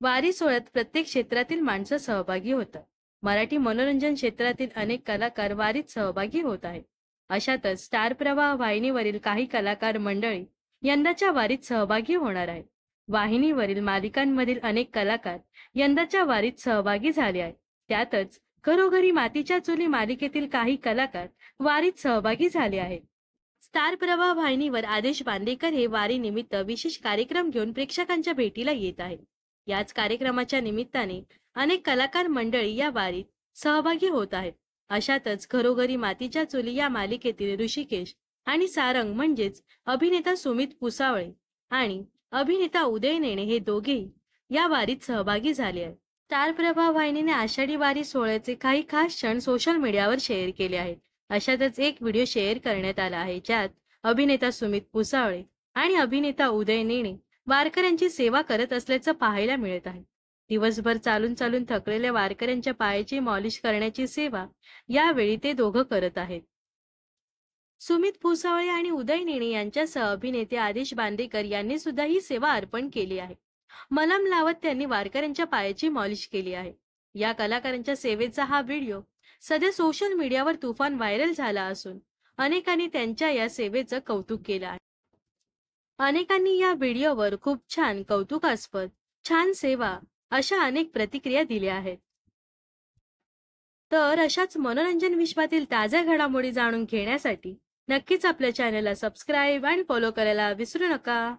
वारी सोहळ्यात प्रत्येक क्षेत्रातील माणसं सहभागी होतात. मराठी मनोरंजन क्षेत्रातील अनेक कलाकार वारीत सहभागी होत आहेत. अशातच स्टार प्रवाह वाहिनीवरील काही कलाकार मंडळी यंदाच्या वारीत सहभागी होणार आहेत. वाहिनीवरील मालिकांमधील अनेक कलाकार यंदाच्या वारीत सहभागी झाले आहेत. त्यातच घरोघरी मातीच्या चुली मालिकेतील काही कलाकार वारीत सहभागी झाले आहेत. स्टार प्रवाह वाहिनीवर आदेश बांदेकर हे वारी निमित्त विशेष कार्यक्रम घेऊन प्रेक्षकांच्या भेटीला येत आहेत. याच कार्यक्रमाच्या निमित्ताने अनेक कलाकार मंडळी या वारीत सहभागी होत आहेत. अशातच घरोघरी मातीच्या चुली या मालिकेतील ऋषिकेश आणि सारंग म्हणजेच अभिनेता सुमित पुसावळे आणि अभिनेता उदय नेणे हे दोघेही या वारीत सहभागी झाले आहेत. स्टार प्रवाह वाहिनीने आषाढी वारी सोहळ्याचे काही खास क्षण सोशल मीडियावर शेअर केले आहेत. अशातच एक व्हिडिओ शेअर करण्यात आला आहे, ज्यात अभिनेता सुमित पुसावळे आणि अभिनेता उदय नेणे वारकऱ्यांची सेवा करत असल्याचं पाहायला मिळत आहे. दिवसभर चालून चालून थकलेल्या वारकऱ्यांच्या पायाची मॉलिश करण्याची सेवा यावेळी ते दोघं करत आहेत. सुमित पुसावळे आणि उदय नेणे यांच्यासह अभिनेते आदेश बांदेकर यांनी सुद्धा ही सेवा अर्पण केली आहे. मलम लावत त्यांनी वारकऱ्यांच्या पायाची मॉलिश केली आहे. या कलाकारांच्या सेवेचा हा व्हिडिओ सध्या सोशल मीडियावर तुफान व्हायरल झाला असून अनेकांनी त्यांच्या या सेवेचं कौतुक केलं आहे. अनेकांनी या व्हिडिओवर खूप छान, कौतुकास्पद, छान सेवा अशा अनेक प्रतिक्रिया दिल्या आहेत. तर अशाच मनोरंजन विश्वातील ताज्या घडामोडी जाणून घेण्यासाठी नक्कीच आपल्या चॅनलला सबस्क्राईब आणि फॉलो करायला विसरू नका.